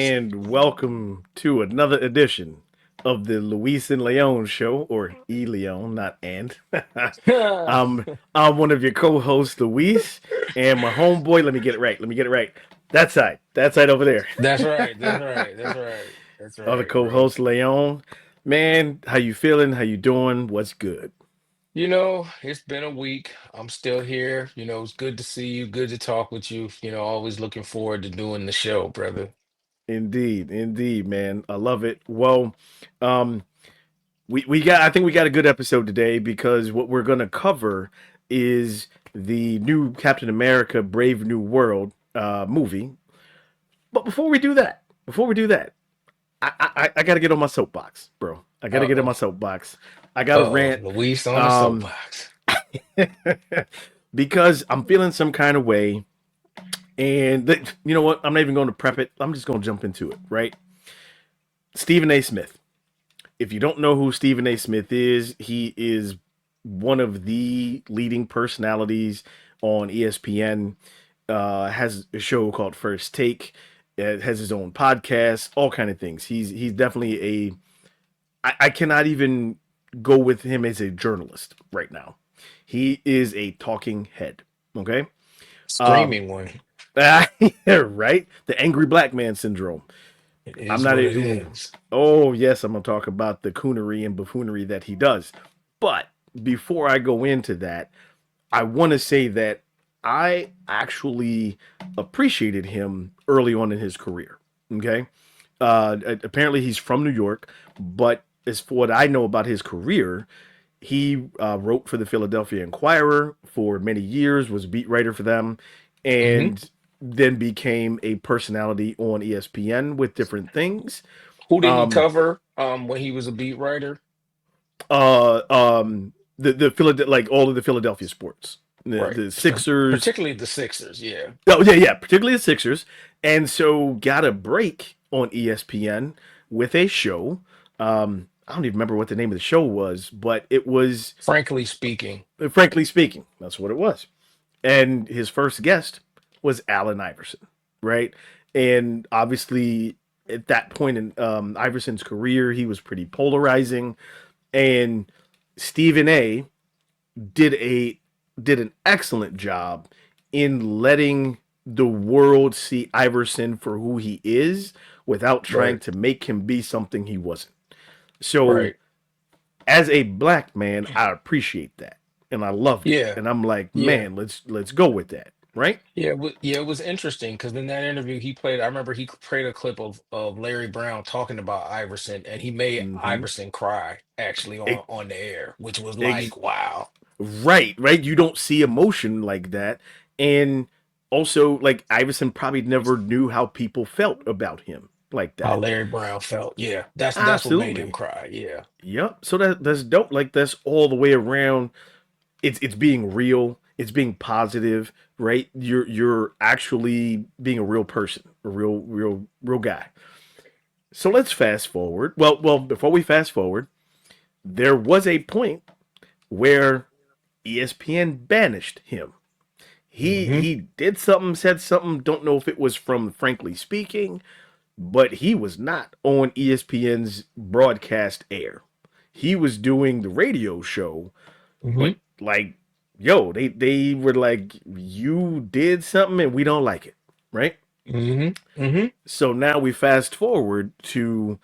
and welcome to another edition of the Luis and Leon show, or E Leon, not and. I'm I'm one of your co-hosts, Luis, and my homeboy. Let me get it right. Let me get it right. That side over there. That's right. That's right. That's right. That's Other right, bro. co-host, Leon. Man, how you feeling? How you doing? What's good? It's been a week. I'm still here. It's good to see you. Good to talk with you. Always looking forward to doing the show, brother. Indeed, indeed, man. I love it. Well, um, we got I think we got a good episode today because what we're gonna cover is the new Captain America Brave New World movie. But before we do that, I gotta get on my soapbox, bro. I gotta get on Uh-oh. my soapbox. I gotta Uh-oh. rant. Luis on the Um soapbox. because I'm feeling some kind of way. And you know what? I'm not even going to prep it. I'm just going to jump into it, right? Stephen A. Smith. If you don't know who Stephen A. Smith is, he is one of the leading personalities on ESPN. Has a show called First Take. Has his own podcast, all kind of things. He's definitely a. I cannot even go with him as a journalist right now. He is a talking head. Okay. Uh, Screaming one. right. The angry black man syndrome. It I'm is not. what it is. Oh yes, I'm gonna talk about the coonery and buffoonery that he does. But before I go into that, I want to say that I actually appreciated him early on in his career. Okay, apparently he's from New York, but as for what I know about his career, he wrote for the Philadelphia Inquirer for many years, was a beat writer for them, Hmm. and then became a personality on ESPN with different things. Who did he Um, cover when he was a beat writer? the Philadelphia, like all of the Philadelphia sports, Right. the Sixers. Particularly the Sixers, yeah. Oh yeah, yeah, particularly the Sixers, and so got a break on ESPN with a show. I don't even remember what the name of the show was, but it was, Frankly speaking. frankly speaking, that's what it was. And his first guest was Allen Iverson, right? And obviously, at that point in Iverson's career, he was pretty polarizing, and Stephen A. did a did an excellent job in letting the world see Iverson for who he is without trying Right. to make him be something he wasn't. So, Right. as a black man, I appreciate that and I loved it. Yeah. And I'm like, Yeah. man, let's go with that, right? Yeah, it was interesting because in that interview he played. I remember he played a clip of Larry Brown talking about Iverson, and he made Mm-hmm. Iverson cry actually Ex- on the air, which was ex- like, wow. right, right. You don't see emotion like that, and also like Iverson probably never knew how people felt about him like How that. Larry Brown felt. Yeah, that's what made him Absolutely. cry. Yeah, Yep. So that's dope. Like that's all the way around. It's being real. It's being positive, right? You're actually being a real person, a real guy. So let's fast forward. Well, before we fast forward, there was a point where ESPN banished him. hmm He did something, said something. Don't know if it was from Frankly Speaking, but he was not on ESPN's broadcast air. He was doing the radio show, hmm but like, yo, they were like, you did something and we don't like it, right? hmm So now we fast forward to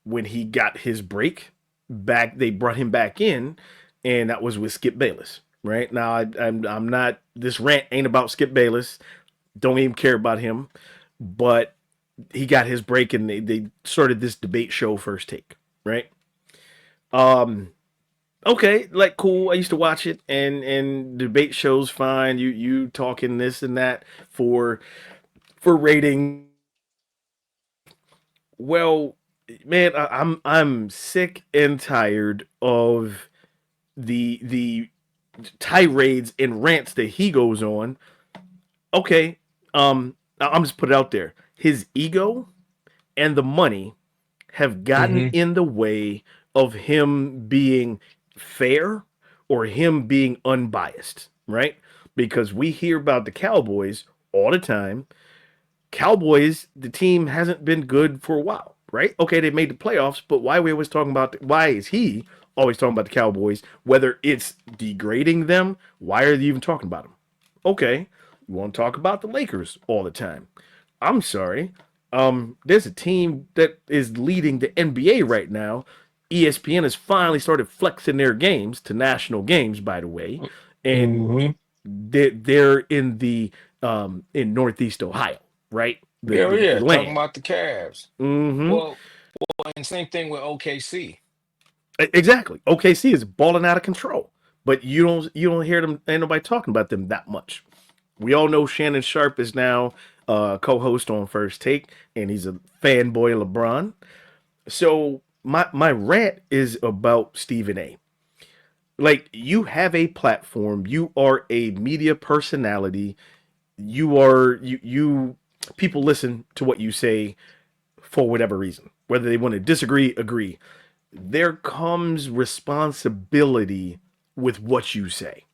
when he got his break back. They brought him back in, and that was with Skip Bayless. Right now, I'm not. This rant ain't about Skip Bayless. Don't even care about him. But he got his break, and they started this debate show, First Take. Right. Um. Okay, like cool. I used to watch it, and debate shows fine. You talking this and that for ratings. Well, man, I'm sick and tired of the tirades and rants that he goes on. Okay, I'm just put it out there. His ego and the money have gotten hmm in the way of him being fair or him being unbiased, right? Because we hear about the Cowboys all the time. Cowboys, the team hasn't been good for a while, right? Okay, they made the playoffs, but why are we always talking about? Why is he always talking about the Cowboys? Whether it's degrading them, why are you even talking about them? Okay, you want to talk about the Lakers all the time. I'm sorry. There's a team that is leading the NBA right now. ESPN has finally started flexing their games to national games, by the way, and Hmm. they're in Northeast Ohio, right? The Yeah, the yeah, the talking land. about the Cavs. Mm-hmm. Well, and same thing with OKC. Exactly. OKC is balling out of control, but you don't hear them. Ain't nobody talking about them that much. We all know Shannon Sharp is now co-host on First Take, and he's a fanboy of LeBron. So my rant is about Stephen A. Like, you have a platform, you are a media personality, you people listen to what you say for whatever reason, whether they want to disagree, agree. There comes responsibility with what you say.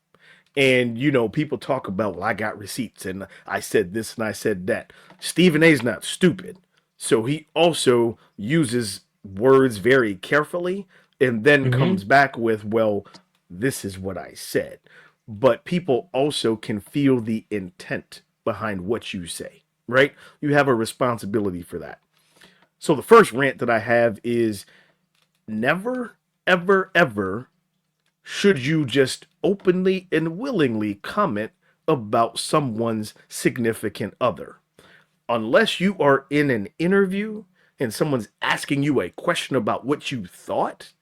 And people talk about, well, I got receipts and I said this and I said that. Stephen A's not stupid. So he also uses words very carefully and then Hmm. comes back with, well, this is what I said. But people also can feel the intent behind what you say, right? You have a responsibility for that. So the first rant that I have is, never, ever, ever should you just openly and willingly comment about someone's significant other. Unless you are in an interview and someone's asking you a question about what you thought,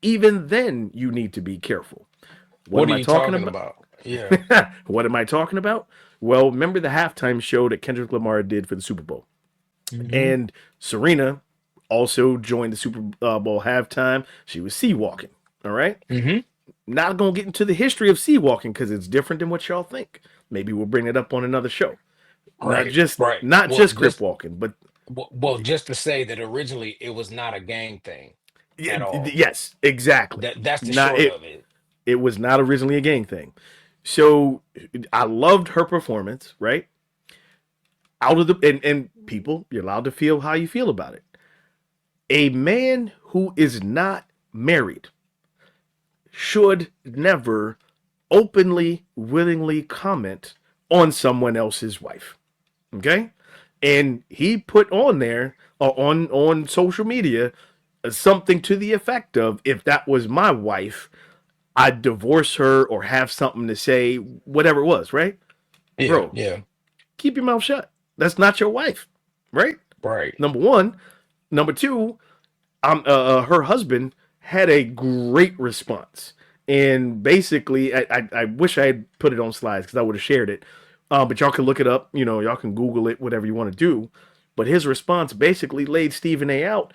even then you need to be careful. What What am are I you talking talking about? about? Yeah. What am I talking about? Well, remember the halftime show that Kendrick Lamar did for the Super Bowl? Hmm. And Serena also joined the Super Bowl halftime. She was sea walking. All right. Hmm. Not gonna get into the history of sea walking because it's different than what y'all think. Maybe we'll bring it up on another show. Not Right, just right. not Well, just crip just walking, but just to say that originally it was not a gang thing at all. yes, exactly. That's the Not short it. of it. It was not originally a gang thing. So I loved her performance. Right out of the and people, you're allowed to feel how you feel about it. A man who is not married should never openly, willingly comment on someone else's wife. Okay, and he put on there on social media something to the effect of, if that was my wife, I'd divorce her or have something to say, whatever it was, right? Yeah, Bro, yeah, keep your mouth shut. That's not your wife, right? right. Number one. Number two, her husband had a great response. And basically, I wish I had put it on slides because I would have shared it. But y'all can look it up. Y'all can Google it, whatever you want to do. But his response basically laid Stephen A out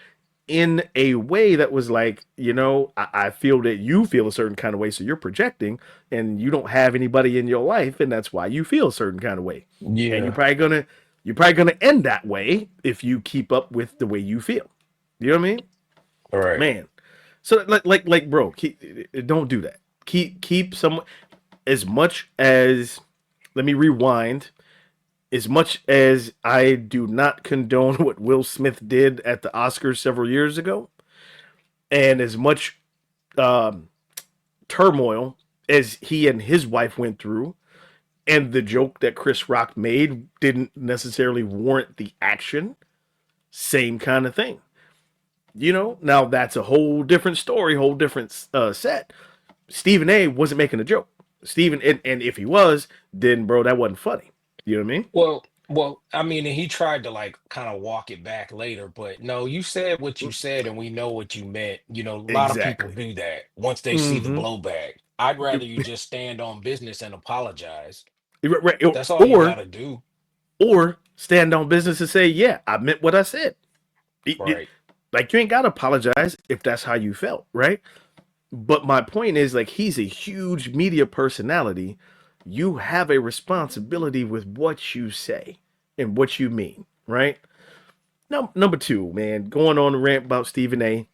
in a way that was like, I feel that you feel a certain kind of way, so you're projecting, and you don't have anybody in your life, and that's why you feel a certain kind of way. And Yeah, you're probably gonna end that way if you keep up with the way you feel. You know what I mean? all right. Man. So like bro, don't do that. Keep some, as much as, let me rewind. As much as I do not condone what Will Smith did at the Oscars several years ago, and as much um, turmoil as he and his wife went through, and the joke that Chris Rock made didn't necessarily warrant the action, same kind of thing. Now that's a whole different story, whole different set. Stephen A wasn't making a joke. Stephen, and if he was, then bro, that wasn't funny. You know what I mean? Well, I mean, and he tried to like kind of walk it back later, but no, you said what you said, and we know what you meant. A lot of people Exactly. do that once they see the Mm-hmm. blowback. I'd rather you just stand on business and apologize. Right. That's all you got Or to do. stand on business and say, yeah, I meant what I said. Right. Like, you ain't gotta apologize if that's how you felt, right? But my point is, like, he's a huge media personality. You have a responsibility with what you say and what you mean, right? Now, number two, man, going on a rant about Stephen A.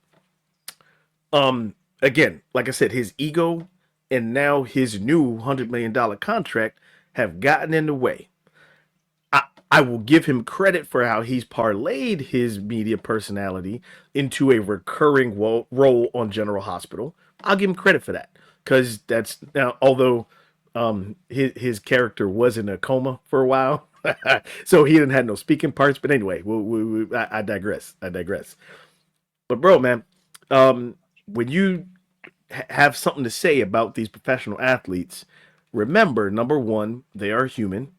Again, like I said, his ego and now his new $100 million contract have gotten in the way. I will give him credit for how he's parlayed his media personality into a recurring role on General Hospital. I'll give him credit for that because that's now, although his character was in a coma for a while, so he didn't have no speaking parts. But anyway, I digress. I digress. But bro, man, when you have something to say about these professional athletes, remember number one, they are human.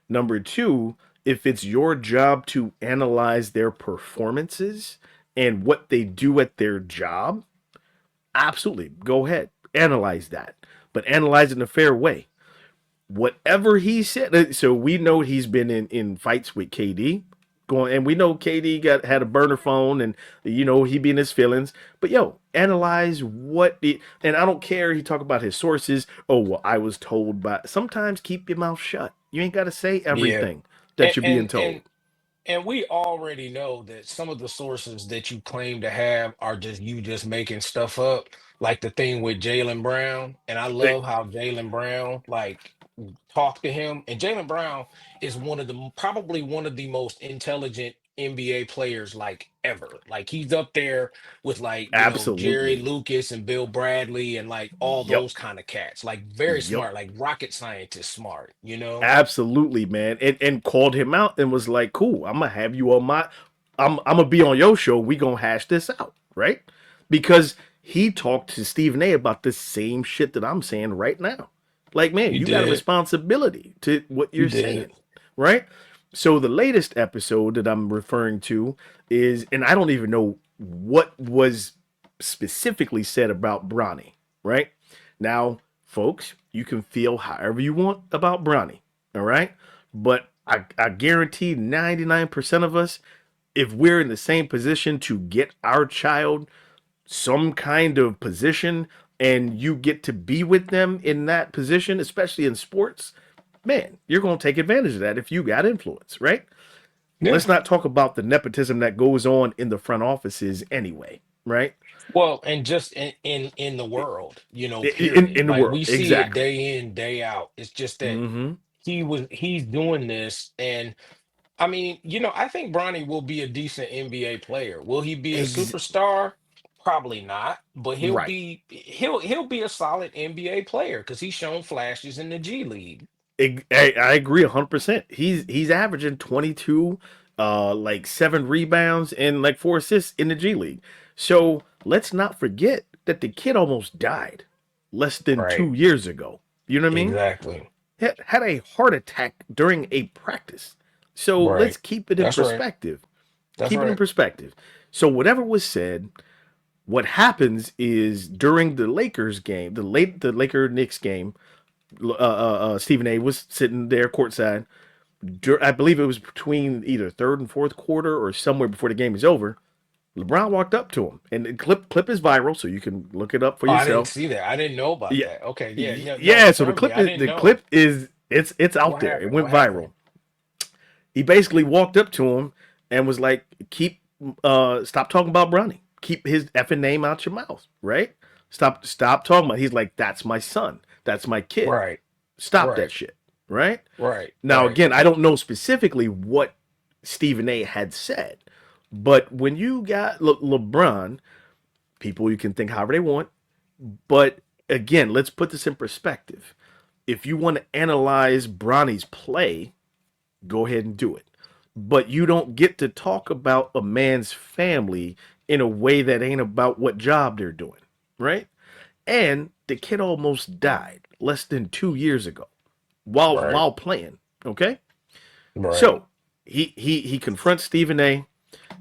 Number two, if it's your job to analyze their performances and what they do at their job, absolutely go ahead, analyze that, but analyze it in a fair way. Whatever he said, so we know he's been in fights with KD. Going, and we know KD had a burner phone, and he be in his feelings. But yo, analyze and I don't care. He talk about his sources. Oh well, I was told by. Sometimes keep your mouth shut. You ain't got to say Yeah. everything And that you're being and told. and and we already know that some of the sources that you claim to have are just you just making stuff up, like the thing with Jalen Brown. And I Eh, love how Jalen Brown like talked to him. And Jalen Brown is probably one of the most intelligent NBA players like ever. Like he's up there with like, Jerry Absolutely. Lucas and Bill Bradley and like all Yep. those kind of cats. Like very Yep. smart, like rocket scientist smart, you know? Absolutely, man. And called him out and was like, "Cool, I'm gonna have you on my, I'm gonna be on your show. We gonna hash this out, right?" Because he talked to Stephen A. about the same shit that I'm saying right now. Like, man, You you got a did. responsibility to what You you're did. saying, right? So the latest episode that I'm referring to is, and I don't even know what was specifically said about Bronny, right? Now, folks, you can feel however you want about Bronny, all right? But I guarantee 99% of us, if we're in the same position to get our child some kind of position and you get to be with them in that position, especially in sports, man, you're going to take advantage of that if you got influence, right? Yeah. Let's not talk about the nepotism that goes on in the front offices anyway, right? Well, and just in the world, In period. the Like world, we see it exactly. day in, day out. It's just that Mm-hmm. he's doing this. And I mean, I think Bronny will be a decent NBA player. Will he be a Ex- superstar? Probably not, but right. he'll be a solid NBA player because he's shown flashes in the G League. I agree 100%. He's averaging 22, like 7 rebounds and like 4 assists in the G League. So let's not forget that the kid almost died less than Right. 2 years ago. You know what I mean? Exactly. Had a heart attack during a practice. So let's Right. keep it in That's right. perspective. That's Keep it in right. perspective. So whatever was said, what happens is during the Lakers game, the Laker Knicks game, Stephen A. was sitting there courtside. I believe it was between either third and fourth quarter or somewhere before the game is over. LeBron walked up to him, and the clip is viral, so you can look it up for Oh, I didn't yourself. see that. I didn't know about Yeah, that. Okay, yeah, no, no, yeah. So the inform me. clip I is didn't know. it's out What there. It happened? went What happened? viral. He basically walked up to him and was like, "Keep stop talking about Bronny. Keep his effing name out your mouth, right? Stop talking about." He's like, "That's my son. That's my kid. Right, Stop that right, shit." Right? right, Now, right, again, I don't know specifically what Stephen A. had said, but when you got LeBron, people you can think however they want. But again, let's put this in perspective. If you want to analyze Bronny's play, go ahead and do it. But you don't get to talk about a man's family in a way that ain't about what job they're doing, right? And the kid almost died less than 2 years ago right, while playing. Okay, right, so he confronts Stephen A.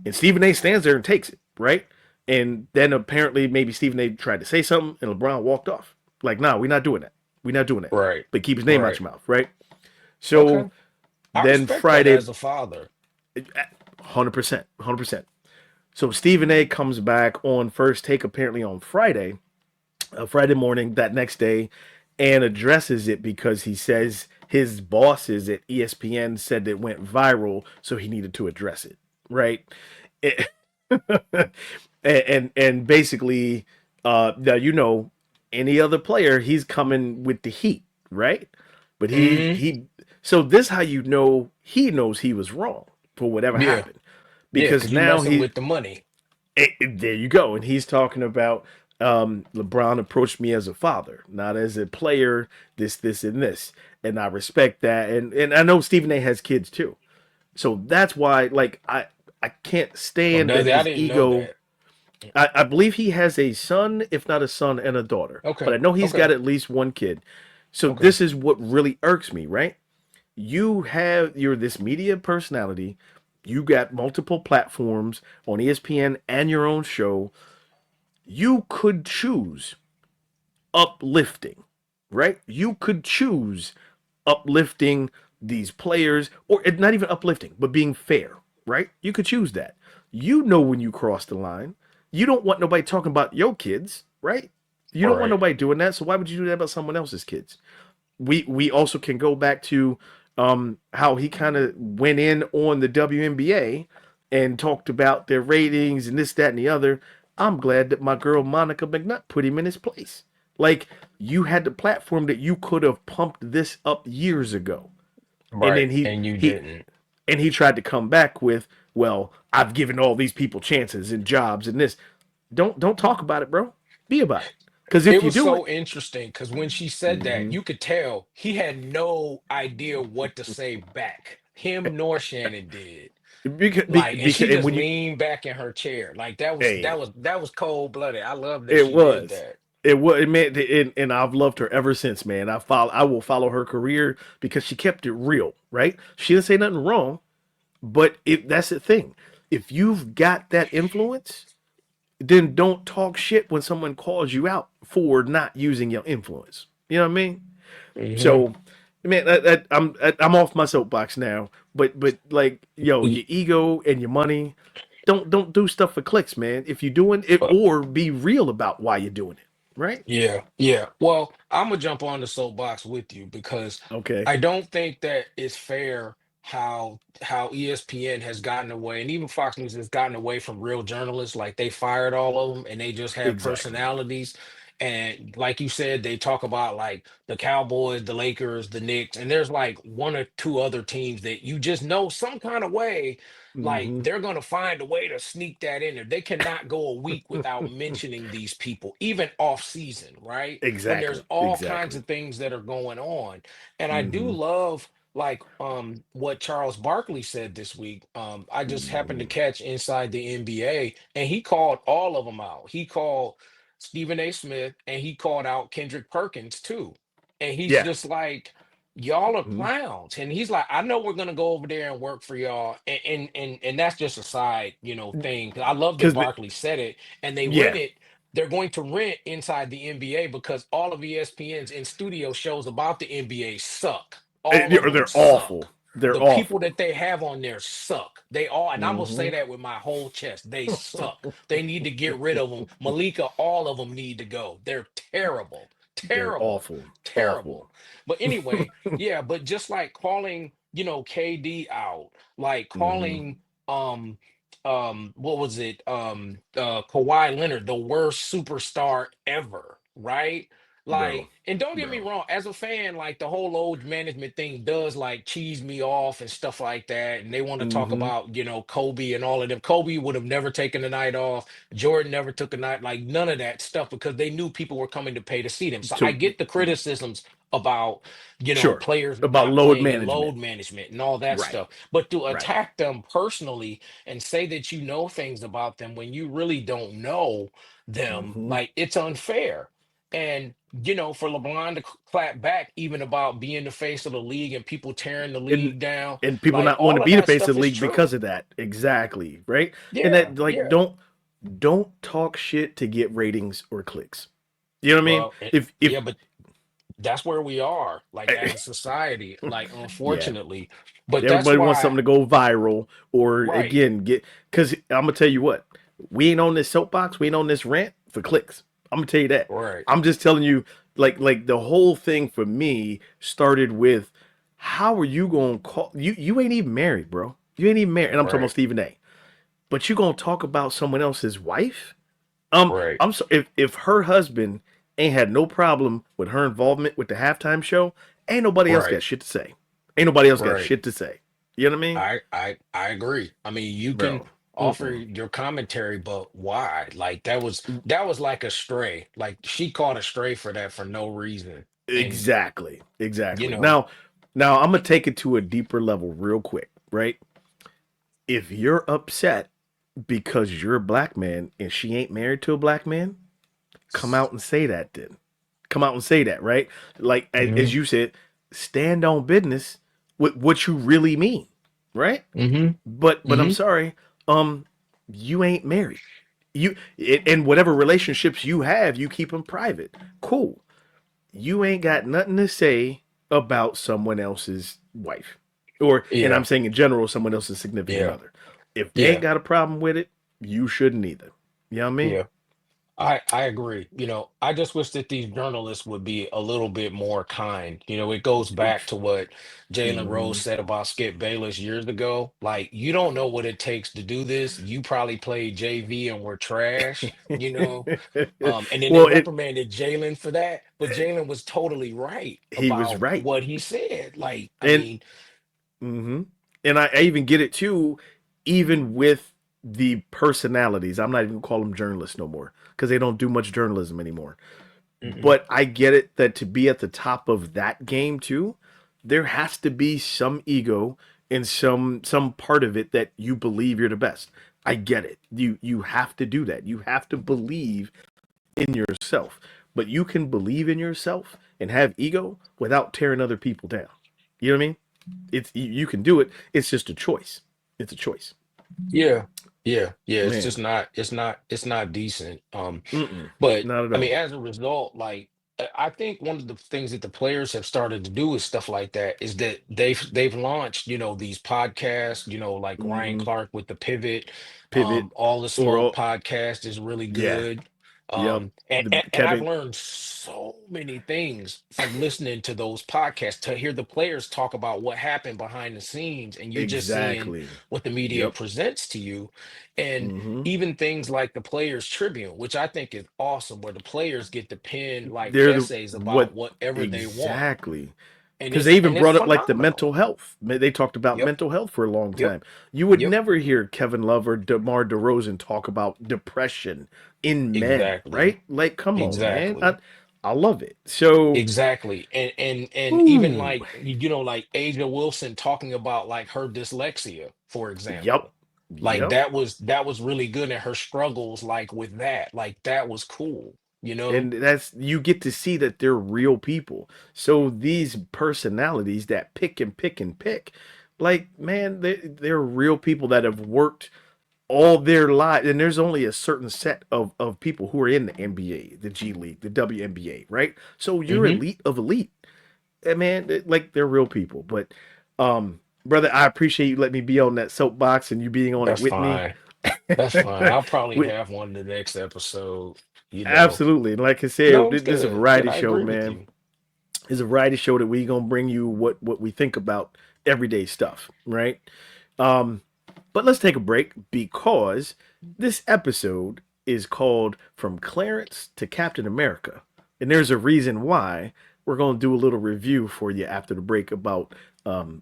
and Stephen A. stands there and takes it, right? And then apparently maybe Stephen A. tried to say something and LeBron walked off. Like, nah, we're not doing that. We're not doing that. right, But keep his name out right. your mouth, right? So Okay. I then respect that Friday, as a father. 100%, 100%. So Stephen A. comes back on first take apparently on Friday morning that next day, and addresses it because he says his bosses at ESPN said it went viral, so he needed to address it, right? It- and basically, now any other player, he's coming with the heat, right? But he Hmm. he. So this how you know he knows he was wrong for whatever Yeah. happened Yeah, because because you now messing he with the money. there you go, and he's talking about LeBron approached me as a father, not as a player. This, and this, and I respect that, and I know Stephen A. has kids too, so that's why I can't Oh, stand does that he? I his didn't know ego. that. I believe he has a son, if not a son, and a daughter, but Okay. I know he's Okay. got at least one kid. So Okay. this is what really irks me, right? You're this media personality, you got multiple platforms on ESPN and your own show. You could choose uplifting, right? You could choose uplifting these players, or not even uplifting, but being fair, right? You could choose that. You know when you cross the line. You don't want nobody talking about your kids, right? You don't want Right. nobody doing that. So why would you do that about someone else's kids? We also can go back to how he kind of went in on the WNBA and talked about their ratings and this, that, and the other. I'm glad that my girl Monica McNutt put him in his place. Like you had the platform that you could have pumped this up years ago, and Right. then he And you he didn't. and he tried to come back with, well, I've given all these people chances and jobs and this. Don't talk about it, bro. Be about it. Because if It you was do it, so interesting because when she said that, mm-hmm. you could tell he had no idea what to say back. Him nor Shannon did. Like, and she And just when you leaned back in her chair. Like that was hey, cold blooded. I love that it she did was. that. It was it meant and I've loved her ever since, man. I will follow her career because she kept it real, right? She didn't say nothing wrong, but if that's the thing. If you've got that influence, then don't talk shit when someone calls you out for not using your influence. You know what I mean? Hmm. So, man, I'm off my soapbox now. But like, yo, your ego and your money, don't do stuff for clicks, man. If you're doing it, or be real about why you're doing it, right? Yeah, yeah. Well, I'm gonna jump on the soapbox with you because Okay, I don't think that it's fair how ESPN has gotten away, and even Fox News has gotten away from real journalists. Like they fired all of them, and they just have exactly. personalities. And like you said, they talk about like the Cowboys, the Lakers, the Knicks, and there's like one or two other teams that you just know some kind of way like Mm-hmm. they're going to find a way to sneak that in there. They cannot go a week without mentioning these people, even off season, right? When there's Exactly. all kinds Exactly. of things that are going on. And I do Mm-hmm. love like what Charles Barkley said this week. I just happened to Mm-hmm. catch Inside the NBA and he called all of them out. He called Stephen A. Smith and he called out Kendrick Perkins too. And he's Yeah. just like y'all are Mm-hmm. clowns, and he's like, I know we're gonna go over there and work for y'all, and that's just a side, thing. 'Cause I love that Because Barkley said it, and they yeah, rented. They're going to rent Inside the NBA because all of ESPN's in studio shows about the NBA suck. All of them they're awful. suck. They're The people awful. that they have on there suck. They all, and I'm gonna say Mm-hmm. that with my whole chest. They suck. They need to get rid of them. Malika, all of them need to go. They're terrible, They're terrible, awful. Awful. terrible. But anyway, yeah, but just like calling, KD out, like Mm-hmm. calling what was it? Kawhi Leonard, the worst superstar ever, right? Bro. Like, and don't get me Bro. wrong, as a fan, like the whole old management thing does like cheese me off and stuff like that. And they want to talk Mm-hmm. about, Kobe and all of them. Kobe would have never taken a night off. Jordan never took a night, like none of that stuff because they knew people were coming to pay to see them. So I To get the criticisms about, sure. players About not load playing and management. load management and all that Right. stuff. But to Right. attack them personally and say that you know things about them when you really don't know them, Mm-hmm. like it's unfair. And for LeBron to clap back even about being the face of the league and people tearing the and league down, and people like not want all to of be the that face of stuff the is league true. because of that. Exactly, right? And Yeah, that like yeah. don't talk shit to get ratings or clicks. You know what I mean? Well, If yeah, but that's where we are, like as a society, like yeah, unfortunately. But that's everybody wants something why, to go viral or right, again get because I'm gonna tell you what, we ain't on this soapbox, we ain't on this rant for clicks. I'm gonna tell you that. right, I'm just telling you, like the whole thing for me started with how are you gonna call you ain't even married, bro. You ain't even married, and I'm talking about right, Stephen A. But you gonna talk about someone else's wife? right, I'm so if her husband ain't had no problem with her involvement with the halftime show, ain't nobody else right, got shit to say. Ain't nobody else got right. shit to say. You know what I mean? I agree. I mean, you can Bro. offer Mm-mm. your commentary, but why? Like that was like a stray. Like she caught a stray for that for no reason. And Exactly. you Exactly. know, Now I'm gonna take it to a deeper level real quick, right? If you're upset because you're a black man and she ain't married to a black man, come out and say that then. Come out and say that, right? Like as hmm you said, stand on business with what you really mean, right? hmm But I'm hmm sorry, um, you ain't married. And whatever relationships you have, you keep them private. Cool. You ain't got nothing to say about someone else's wife, or and I'm yeah, saying in general, someone else's significant yeah, other. If they ain't yeah, got a problem with it, you shouldn't either. You know what I mean? yeah. I agree. I just wish that these journalists would be a little bit more kind. It goes back to what Jalen Rose Mm-hmm. said about Skip Bayless years ago. Like, you don't know what it takes to do this. You probably played JV and were trash. And then they Well, it reprimanded Jalen for that, but Jalen was totally right he was about right, what he said. Like, I and mean, hmm and I even get it too, even with the personalities. I'm not even gonna call them journalists no more because they don't do much journalism anymore. mhm, But I get it that to be at the top of that game too, there has to be some ego and some part of it that you believe you're the best. I get it. You have to do that. You have to believe in yourself. But you can believe in yourself and have ego without tearing other people down. You know what I mean? You can do it. It's just a choice. It's a choice. yeah, yeah. It's Man. just not, it's not decent. Mm-mm. But Not at I mean, all. as a result, like I think one of the things that the players have started to do is stuff like that, is that they've launched, these podcasts, like Ryan Mm-hmm. Clark with the Pivot, Pivot All the or Smoke podcast is really yeah. good. Yep. And, The and and I've Kevin. learned so many things from listening to those podcasts, to hear the players talk about what happened behind the scenes, and you're just seeing Exactly. what the media Yep. presents to you. And Mm-hmm. even things like the Players Tribune, which I think is awesome, where the players get to pen like They're the essays what about whatever they want, exactly. and Because it's they even and it's brought up like the phenomenal. mental health. They talked about Yep, mental health for a long yep, time. You would yep. never hear Kevin Love or DeMar DeRozan talk about depression in men, Exactly, right? Like, come on, man. exactly, I love it. So, exactly. And even ooh, like like Aja Wilson talking about like her dyslexia, for yep, example. Like yep. that was really good, and her struggles like with that. Like that was cool, you know? And that's you get to see that they're real people. So these personalities that pick and pick and pick, like man, they're real people that have worked all their lives, and there's only a certain set of people who are in the NBA, the G League, the WNBA, right? So you're Hmm. elite of elite. And man, like they're real people. But brother, I appreciate you letting me be on that soapbox and you being on it That's with me. fine. That's fine. I'll probably We, have one the next episode. absolutely. And like I said, No, it's this is a good. Good. variety I show, agree with man. you. It's a variety show that we gonna bring you what we think about everyday stuff, right? Um, but let's take a break because this episode is called From Clarence to Captain America. And there's a reason why we're going to do a little review for you after the break about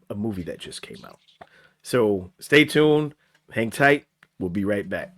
a movie that just came out. So stay tuned, hang tight. We'll be right back.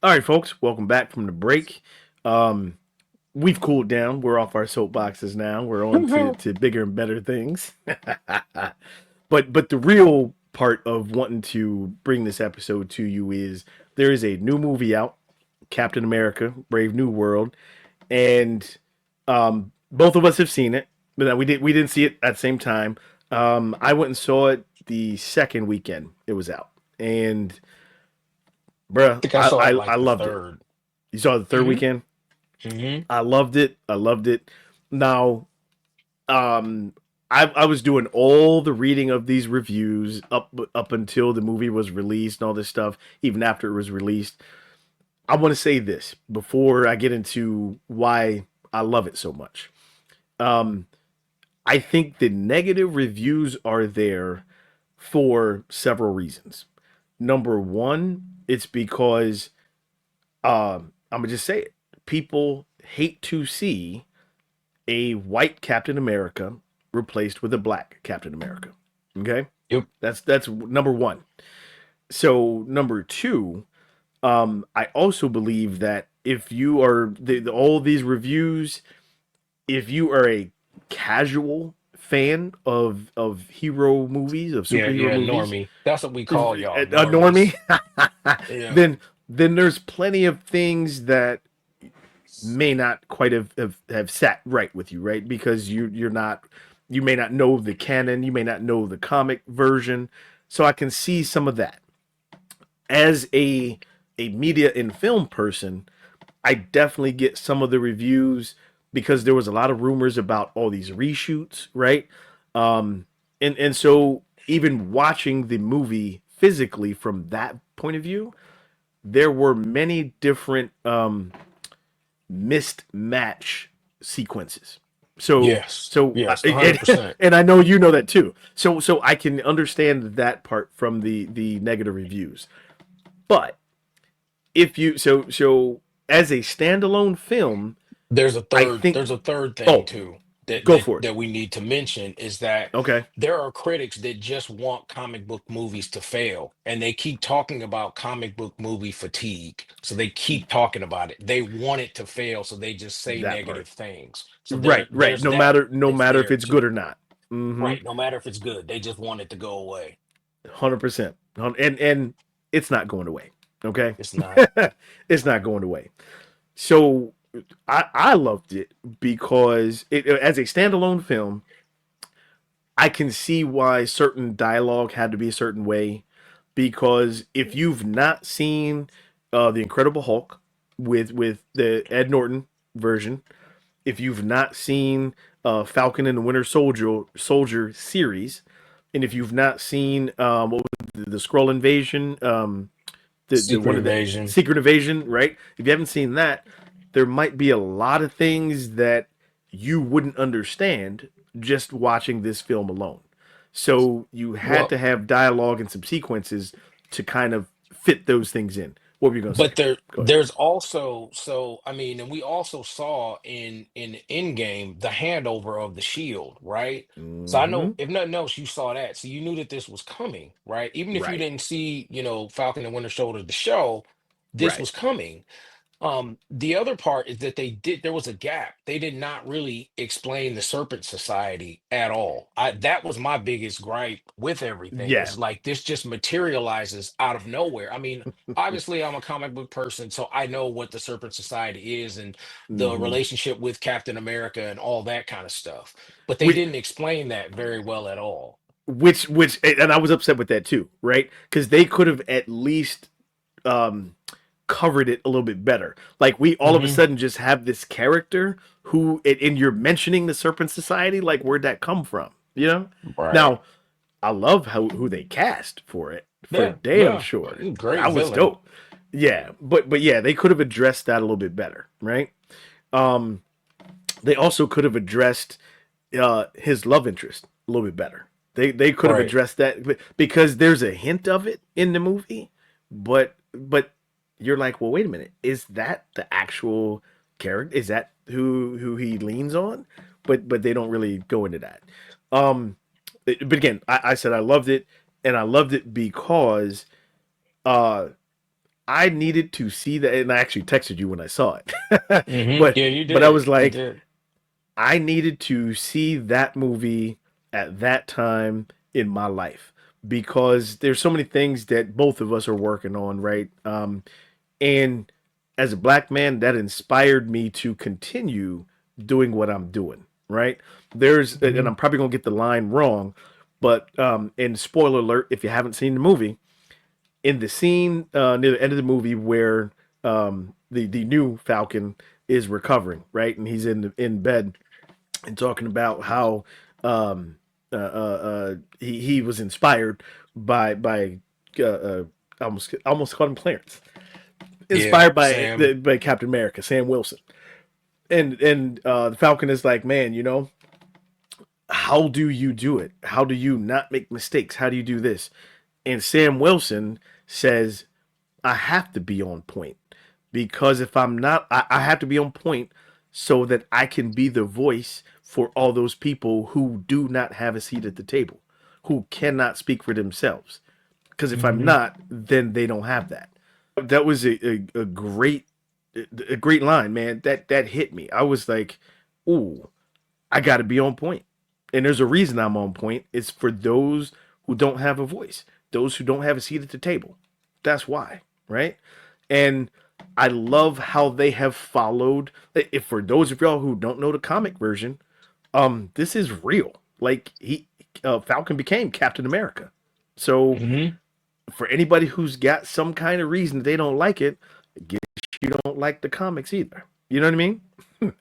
All right, folks, welcome back from the break. Um, we've cooled down. We're off our soapboxes now. We're on to bigger and better things. But the real part of wanting to bring this episode to you is there is a new movie out, Captain America: Brave New World, and both of us have seen it, but we didn't see it at the same time. I went and saw it the second weekend it was out, and bruh, think I I saw it I, I like the loved it. third. You saw it the third Hmm. weekend. Hmm. I loved it. I loved it. Now, um, I was doing all the reading of these reviews up until the movie was released and all this stuff. Even after it was released, I want to say this before I get into why I love it so much. Um, I think the negative reviews are there for several reasons. Number one, it's because I'm gonna just say it. People hate to see a white Captain America replaced with a black Captain America. Okay, Yep. that's number one. So number two, I also believe that if you are all these reviews, if you are a casual fan of hero movies, of Yeah, superhero yeah, movies, normie. That's what we call y'all, a normies. normie, Yeah. then there's plenty of things that may not quite have sat right with you, right? Because you're not, you may not know the canon, you may not know the comic version. So I can see some of that. As a media and film person, I definitely get some of the reviews because there was a lot of rumors about all these reshoots, right? And so even watching the movie physically from that point of view, there were many different missed match sequences. So Yes. Yes, and, 100%. and I know you know that too. So I can understand that part from the negative reviews. But if you as a standalone film, I think There's a third thing oh, too that go for it. we need to mention is that Okay. there are critics that just want comic book movies to fail, and they keep talking about comic book movie fatigue. So they keep talking about it. They want it to fail, so they just say That part. negative things. So Right. there's No that matter no that's matter if there it's good too. or not. Mm-hmm. Right. No matter if it's good, they just want it to go away. 100%. And it's not going away. Okay. It's not. It's not going away. So I loved it because as a standalone film, I can see why certain dialogue had to be a certain way. Because if you've not seen the Incredible Hulk with the Ed Norton version, if you've not seen Falcon and the Winter Soldier series, and if you've not seen what was the Skrull invasion, the Secret one of the Invasion. Secret Invasion, right? If you haven't seen that, there might be a lot of things that you wouldn't understand just watching this film alone. So you had Well, to have dialogue and some sequences to kind of fit those things in. What were you gonna say? but Go ahead. there's also, so I mean, and we also saw in Endgame the handover of the shield, right? So I know Mm-hmm. if nothing else, you saw that, so you knew that this was coming, right? Even if you Right. didn't see, Falcon and Winter Soldier the show, this Right. was coming. The other part is that there was a gap. They did not really explain the Serpent Society at all. That was my biggest gripe with everything. Yeah. Is like this just materializes out of nowhere. I mean, obviously I'm a comic book person, so I know what the Serpent Society is and the Mm-hmm. relationship with Captain America and all that kind of stuff. But they We didn't explain that very well at all. which and I was upset with that too, right? Because they could have at least um covered it a little bit better. Like we all of a Hmm. sudden just have this character who, and you're mentioning the Serpent Society, like where'd that come from? You know? Right. Now I love how who they cast for it, for Yeah. damn Yeah. sure. Great That was villain. dope. Yeah, but yeah, they could have addressed that a little bit better, right? Um, they also could have addressed his love interest a little bit better. They could have Right. addressed that because there's a hint of it in the movie, but you're like, well, wait a minute, is that the actual character? Is that who he leans on? But they don't really go into that. Um, but again, I said I loved it, and I loved it because uh I needed to see that, and I actually texted you when I saw it. but Yeah, you but I did. was You like, did. I needed to see that movie at that time in my life because there's so many things that both of us are working on, right? And as a black man, that inspired me to continue doing what I'm doing, right? And Hmm. I'm probably gonna get the line wrong, but and spoiler alert, if you haven't seen the movie, in the scene near the end of the movie where the new Falcon is recovering, right, and he's in bed and talking about how he was inspired by almost called him Clarence, Yeah, inspired Sam. by Captain America, Sam Wilson, and the Falcon is like, man, how do you do it? How do you not make mistakes? How do you do this? And Sam Wilson says, I have to be on point because if I'm not, I have to be on point so that I can be the voice for all those people who do not have a seat at the table, who cannot speak for themselves. Because if I'm Hmm. not, then they don't have that. That was a great line, man. That hit me. I was like, ooh, I got to be on point. And there's a reason I'm on point. It's for those who don't have a voice, those who don't have a seat at the table. That's why, right? And I love how they have followed. If for those of y'all who don't know the comic version, this is real. Like Falcon became Captain America. So Hmm. for anybody who's got some kind of reason they don't like it, I guess you don't like the comics either. You know what I mean?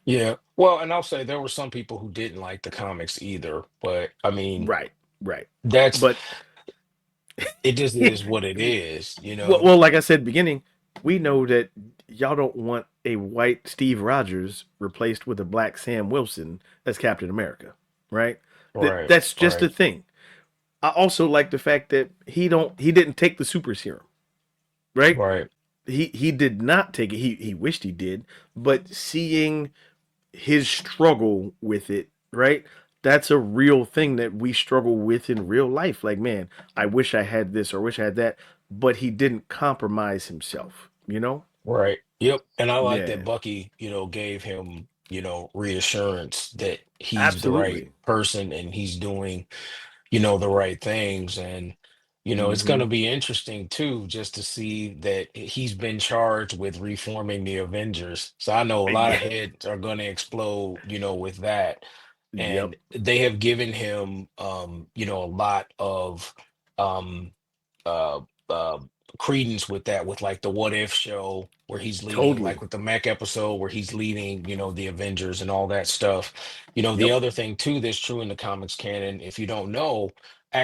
Yeah. Well, and I'll say there were some people who didn't like the comics either, but I mean, Right, right. that's But it just is what it is, you well, know? well, like I said at the beginning, we know that y'all don't want a white Steve Rogers replaced with a black Sam Wilson as Captain America, right? Right, That's just a right, thing. I also like the fact that he didn't take the super serum, right? right, He did not take it. He wished he did, but seeing his struggle with it, right? That's a real thing that we struggle with in real life. Like, man, I wish I had this or wish I had that, but he didn't compromise himself, you know? right. Yep. And I like that Yeah, Bucky, gave him, reassurance that he's the right absolutely. person and he's doing the right things. And it's going Mm-hmm. to be interesting too just to see that he's been charged with reforming the Avengers. So I know a lot of Yeah. heads are going to explode with that. Yep. And they have given him a lot of um uh uh credence with that, with like the What If show where he's leading, like Totally. with the Mac episode where he's leading the Avengers and all that stuff. The Yep. other thing too that's true in the comics canon, if you don't know,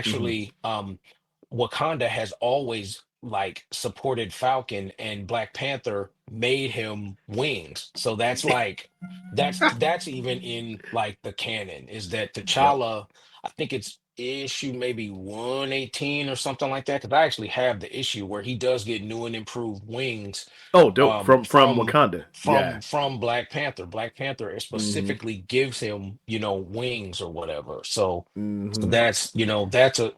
Mm-hmm. actually, Wakanda has always like supported Falcon, and Black Panther made him wings. So that's like that's even in like the canon, is that Yep. T'Challa, I think it's issue maybe 118 or something like that, because I actually have the issue where he does get new and improved wings Oh, dope. um From from Wakanda. Yeah. from Black Panther. Black Panther Mm-hmm. specifically gives him, wings or whatever. So Mm-hmm.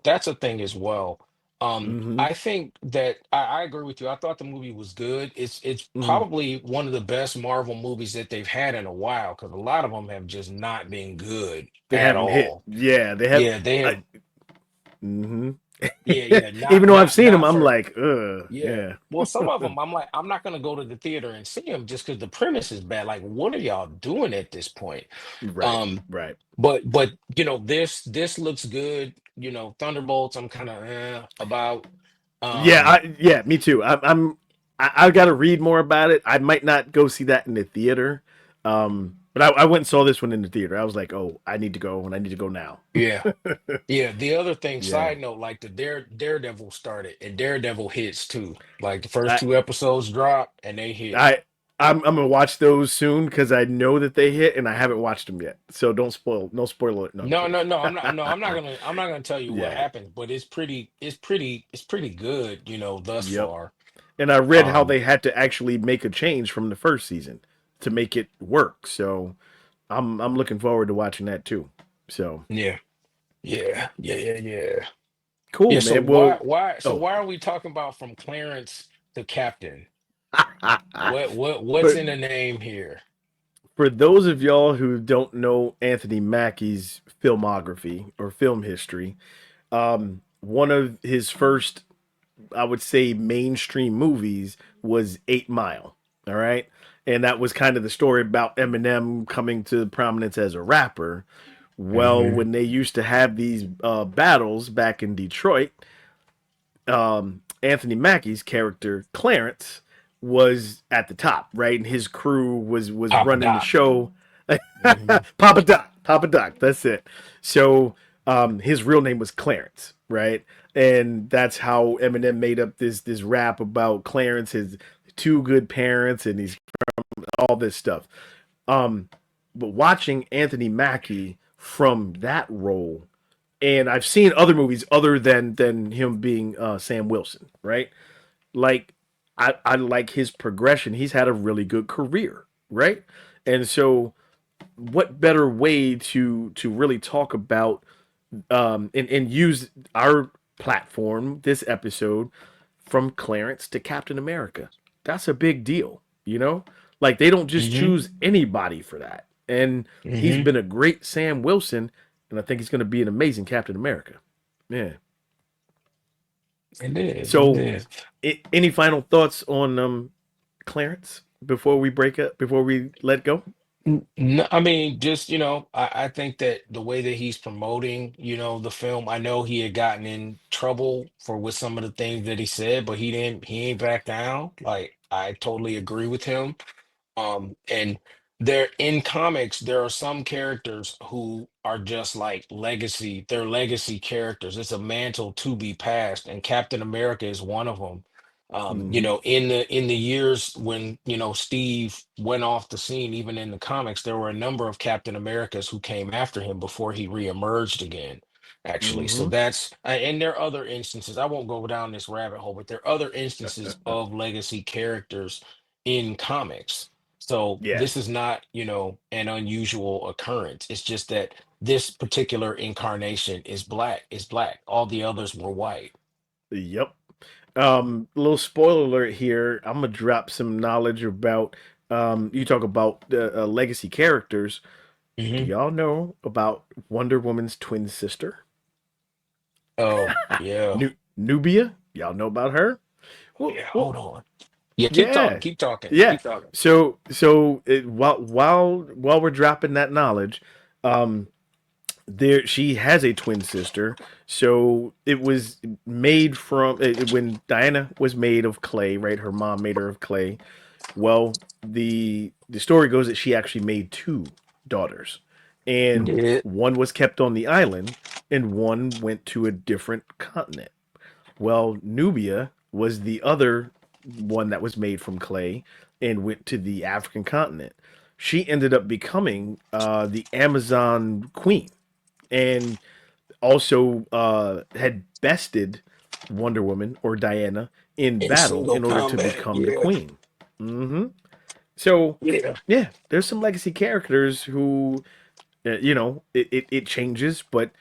that's a thing as well. Mm-hmm. I think that I agree with you. I thought the movie was good. It's Mm-hmm. probably one of the best Marvel movies that they've had in a while, because a lot of them have just not been good They at haven't hit. all. Yeah, they have. Yeah, they have. Mm-hmm. Yeah, yeah, Even not though I've not seen them, not I'm for. like, Yeah. yeah. Well, some of them, I'm like, I'm not gonna go to the theater and see them just because the premise is bad. Like, what are y'all doing at this point? Right. Um, Right. but this looks good. Thunderbolts, I'm kind of about. Yeah, Um, yeah, me too. I got to read more about it. I might not go see that in the theater, but I went and saw this one in the theater. I was like, oh, I need to go, and I need to go now. yeah, yeah. The other thing, Yeah, side note, like the Daredevil started, and Daredevil hits too. Like the first I two episodes drop and they hit. I I'm gonna watch those soon because I know that they hit, and I haven't watched them yet. So don't spoil. No spoiler. No, I'm No, kidding. no, no. I'm not. No, I'm not gonna tell you what Yeah. happens, but it's pretty good, thus Yep. far. And I read how Um, they had to actually make a change from the first season to make it work. So I'm looking forward to watching that too. So yeah, yeah, yeah, yeah, yeah. cool, Yeah. So man. why Well, why so oh, why are we talking about from Clarence? the captain. What's for in the name here? for those of y'all who don't know Anthony Mackie's filmography or film history, one of his first, I would say, mainstream movies was 8 Mile. All right. And that was kind of the story about Eminem coming to prominence as a rapper. Well, Hmm. when they used to have these battles back in Detroit, Anthony Mackie's character Clarence was at the top, right, and his crew was Papa running the Doc. show. Hmm. Papa Doc, that's it. So his real name was Clarence, right, and that's how Eminem made up this rap about Clarence, his two good parents, and he's all this stuff. Um, but watching Anthony Mackie from that role, and I've seen other movies other than him being Sam Wilson, right? Like I like his progression. He's had a really good career, right? And so, what better way to really talk about and use our platform, this episode, from Clarence to Captain America? That's a big deal, you know? Like they don't just Hmm. choose anybody for that. And he's Hmm. been a great Sam Wilson, and I think he's going to be an amazing Captain America. Yeah. It is. It So, is. any final thoughts on Clarence before we break up? Before we let go? No, I mean, just I think that the way that he's promoting, the film, I know he had gotten in trouble for with some of the things that he said, but he ain't back down. Like, I totally agree with him. And there in comics, there are some characters who are just like legacy. They're legacy characters. It's a mantle to be passed, and Captain America is one of them. Mm-hmm. In the years when Steve went off the scene, even in the comics, there were a number of Captain Americas who came after him before he reemerged again. Actually, so Mm-hmm. that's and there are other instances. I won't go down this rabbit hole, but there are other instances of legacy characters in comics. So Yeah. this is not, an unusual occurrence. It's just that this particular incarnation is black. Is black. All the others were white. Yep. Little spoiler alert here. I'm gonna drop some knowledge about. You talk about legacy characters. Do Hmm. y'all know about Wonder Woman's twin sister, Oh, yeah. Nubia? Y'all know about her? Oh, Well, yeah. well, Hold on. Yeah, keep talking. yeah, Keep talking. yeah. Keep talking. While we're dropping that knowledge, um, there she has a twin sister. So it was made from when Diana was made of clay, right? Her mom made her of clay. Well, the story goes that she actually made two daughters, and Did. one was kept on the island, and one went to a different continent. Well, Nubia was the other one that was made from clay and went to the African continent. She ended up becoming the Amazon queen, and also had bested Wonder Woman or Diana in In battle single in order to combat. become the Yeah. queen. Hmm. So, Yeah. yeah, there's some legacy characters who, it changes, but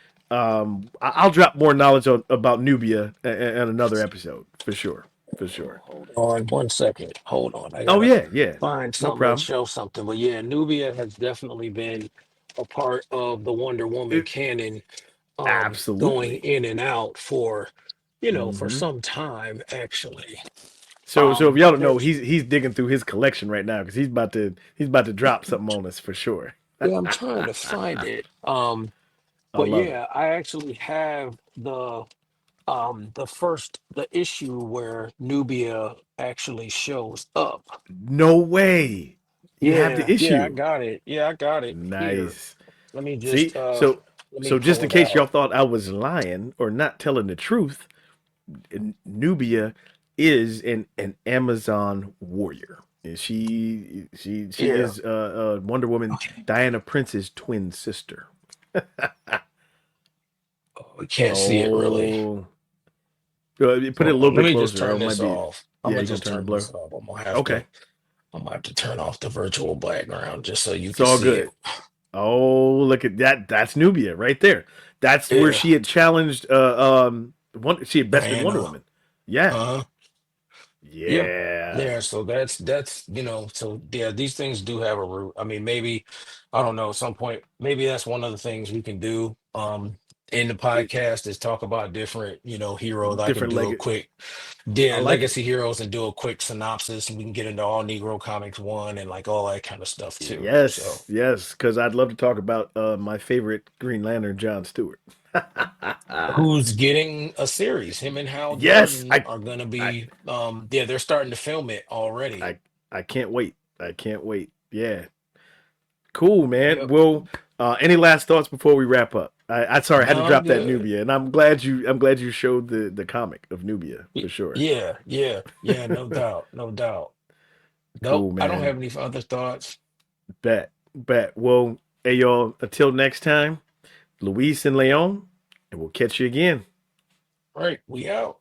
I'll drop more knowledge about Nubia in another episode for sure. For sure. Hold on 1 second. Hold on. I Oh, gotta yeah, yeah. find No something to problem. show something. But yeah, Nubia has definitely been a part of the Wonder Woman It, canon, going absolutely. in and out for for Hmm. some time actually. So if y'all But don't know, there's he's digging through his collection right now because he's about to drop something on us for sure. yeah, I'm trying to find it. I But love it. yeah, I actually have the issue where Nubia actually shows up. No way. You have the Yeah, I issue. got it. Yeah, I got it here. Nice. Let me See, just let me so just pull in it case y'all out. thought I was lying or not telling the truth, Nubia is an Amazon warrior. And she Yeah. is Wonder Woman Okay. Diana Prince's twin sister. Oh, we can't see it really. Oh, put it a Hold little on. Let bit me just closer. Or turn it might this be. off. I'm Yeah, gonna you're gonna just turn the turn blur. this off. Okay, I'm gonna have to turn off the virtual background just so you it's can all see it. good. Oh, look at that. That's Nubia right there. That's where Yeah. she had challenged she had bested Wonder Diana. Woman. Yeah. Uh-huh. Yeah. Yeah. Yeah, so that's so yeah, these things do have a root. I mean, maybe I don't know, at some point, maybe that's one of the things we can do in the It- podcast is talk about different, heroes. I can different do a leg. quick I yeah, like it. legacy heroes and do a quick synopsis and we can get into all Negro Comics 1 and like all that kind of stuff too. So Yes, yes, because I'd love to talk about my favorite Green Lantern, John Stewart. who's getting a series? Him and Hal Yes, Jordan are gonna I, be yeah, they're starting to film it already. I, I can't wait. I can't wait. Yeah, cool, man. Yep. Well, any last thoughts before we wrap up? I sorry, I had to No, I'm drop that good. Nubia, and I'm glad you showed the comic of Nubia for sure. Yeah, yeah, yeah, no doubt, no doubt. Nope, Cool, I don't man. have any other thoughts. Bet. Well, hey y'all. Until next time, Luis and Leon, and we'll catch you again. All right, we out.